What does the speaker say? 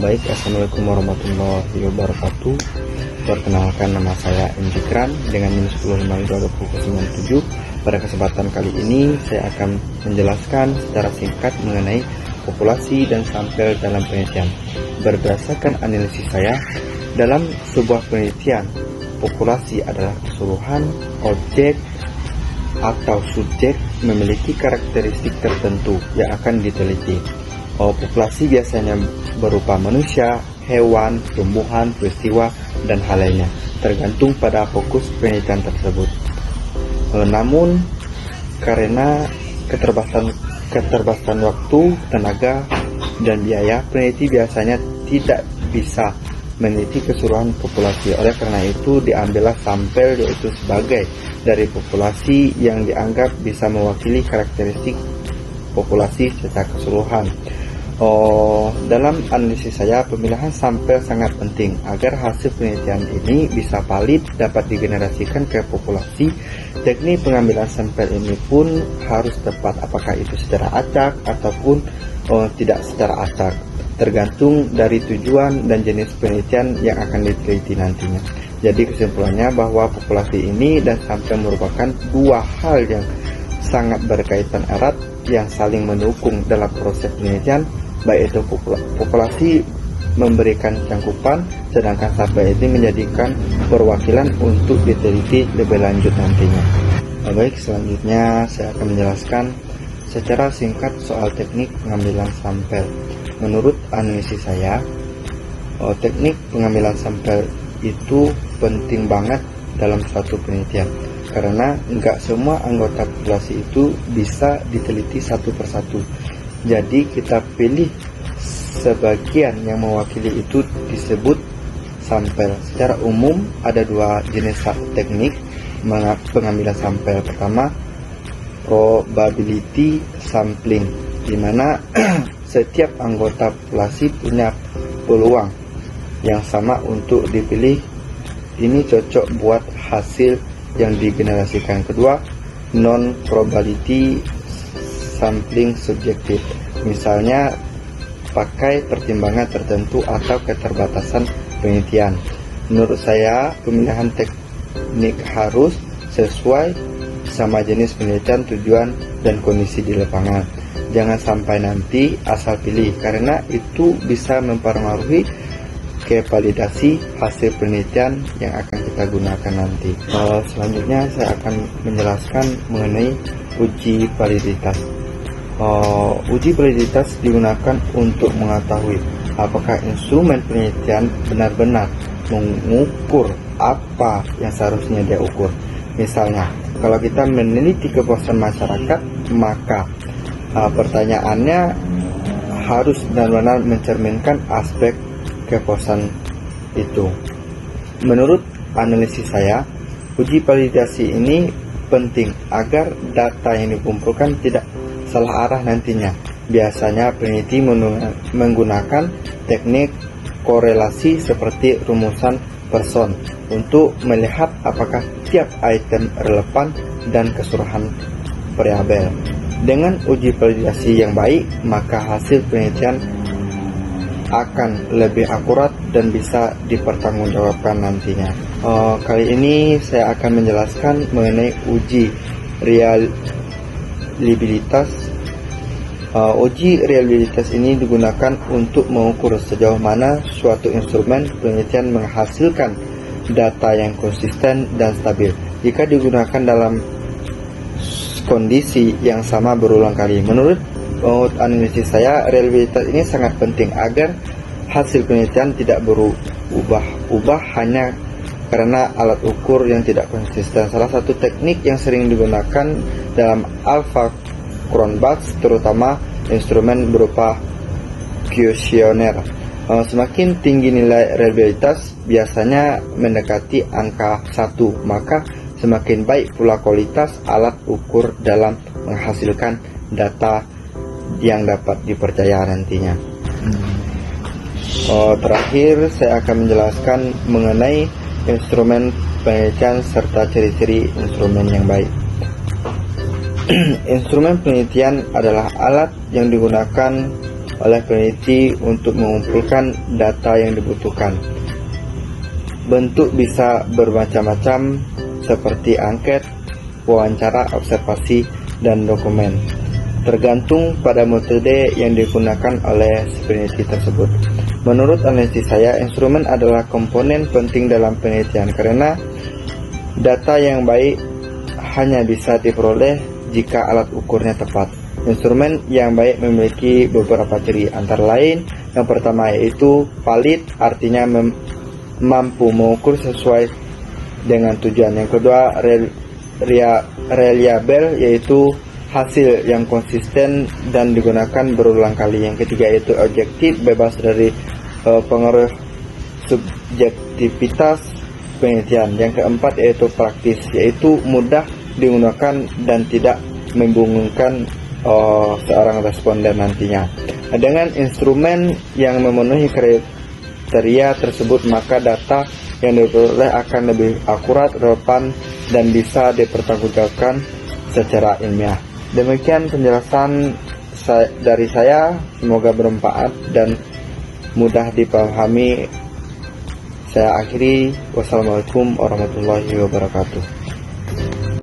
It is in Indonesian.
Baik, Assalamualaikum warahmatullahi wabarakatuh. Perkenalkan, nama saya Indikran dengan minus 10 Pada kesempatan kali ini saya akan menjelaskan secara singkat mengenai populasi dan sampel dalam penelitian. Berdasarkan analisis saya, dalam sebuah penelitian, populasi adalah keseluruhan objek atau subjek memiliki karakteristik tertentu yang akan diteliti. Populasi biasanya berupa manusia, hewan, tumbuhan, peristiwa, dan hal lainnya, tergantung pada fokus penelitian tersebut. Namun, karena keterbatasan waktu, tenaga, dan biaya, peneliti biasanya tidak bisa meneliti keseluruhan populasi. Oleh karena itu, diambillah sampel, yaitu sebagai dari populasi yang dianggap bisa mewakili karakteristik populasi secara keseluruhan. Dalam analisis saya, pemilihan sampel sangat penting agar hasil penelitian ini bisa valid dapat digenerasikan ke populasi. Teknik pengambilan sampel ini pun harus tepat, apakah itu secara acak ataupun tidak secara acak, tergantung dari tujuan dan jenis penelitian yang akan diteliti nantinya. Jadi kesimpulannya bahwa populasi ini dan sampel merupakan dua hal yang sangat berkaitan erat yang saling mendukung dalam proses penelitian, baik itu populasi memberikan cangkupan, sedangkan sampel ini menjadikan perwakilan untuk diteliti lebih lanjut nantinya. Baik, selanjutnya saya akan menjelaskan secara singkat soal teknik pengambilan sampel. Menurut analisis saya, teknik pengambilan sampel itu penting banget dalam suatu penelitian, karena nggak semua anggota populasi itu bisa diteliti satu persatu. Jadi kita pilih sebagian yang mewakili itu disebut sampel. Secara umum ada dua jenis teknik pengambilan sampel. Pertama, probability sampling, di mana setiap anggota populasi punya peluang yang sama untuk dipilih. Ini cocok buat hasil yang digenerasikan. Kedua, non-probability sampling subjektif, misalnya pakai pertimbangan tertentu atau keterbatasan penelitian. Menurut saya, pemilihan teknik harus sesuai sama jenis penelitian, tujuan, dan kondisi di lapangan. Jangan sampai nanti asal pilih, karena itu bisa mempengaruhi kevalidasi hasil penelitian yang akan kita gunakan nanti. Selanjutnya saya akan menjelaskan mengenai uji validitas. Uji validitas digunakan untuk mengetahui apakah instrumen penelitian benar-benar mengukur apa yang seharusnya dia ukur. Misalnya, kalau kita meneliti kepuasan masyarakat, maka pertanyaannya harus benar-benar mencerminkan aspek kepuasan itu. Menurut analisis saya, uji validasi ini penting agar data yang dikumpulkan tidak salah arah nantinya. Biasanya peneliti menggunakan teknik korelasi seperti rumusan Pearson untuk melihat apakah tiap item relevan dan keseluruhan variabel. Dengan uji validasi yang baik, maka hasil penelitian akan lebih akurat dan bisa dipertanggungjawabkan nantinya. Kali ini saya akan menjelaskan mengenai uji reliabilitas. Uji reliabilitas ini digunakan untuk mengukur sejauh mana suatu instrumen penelitian menghasilkan data yang konsisten dan stabil jika digunakan dalam kondisi yang sama berulang kali. Menurut analisis saya, reliabilitas ini sangat penting agar hasil penelitian tidak berubah-ubah hanya karena alat ukur yang tidak konsisten. Salah satu teknik yang sering digunakan dalam alpha Cronbach's, terutama instrumen berupa kuesioner. Semakin tinggi nilai reliabilitas, biasanya mendekati angka 1, maka semakin baik pula kualitas alat ukur dalam menghasilkan data yang dapat dipercaya nantinya. Terakhir, saya akan menjelaskan mengenai instrumen penelitian serta ciri-ciri instrumen yang baik. Instrumen penelitian adalah alat yang digunakan oleh peneliti untuk mengumpulkan data yang dibutuhkan. Bentuk bisa bermacam-macam seperti angket, wawancara, observasi, dan dokumen, tergantung pada metode yang digunakan oleh si peneliti tersebut. Menurut analisis saya, instrumen adalah komponen penting dalam penelitian karena data yang baik hanya bisa diperoleh jika alat ukurnya tepat. Instrumen yang baik memiliki beberapa ciri, antara lain yang pertama yaitu valid, artinya mampu mengukur sesuai dengan tujuan. Yang kedua, reliable, yaitu hasil yang konsisten dan digunakan berulang kali. Yang ketiga yaitu objektif, bebas dari pengaruh subjektivitas penelitian. Yang keempat yaitu praktis, yaitu mudah digunakan dan tidak membingungkan seorang responden nantinya. Dengan instrumen yang memenuhi kriteria tersebut, maka data yang diperoleh akan lebih akurat, relevan, dan bisa dipertanggungjawabkan secara ilmiah. Demikian penjelasan dari saya, semoga bermanfaat dan mudah dipahami. Saya akhiri, wassalamualaikum warahmatullahi wabarakatuh.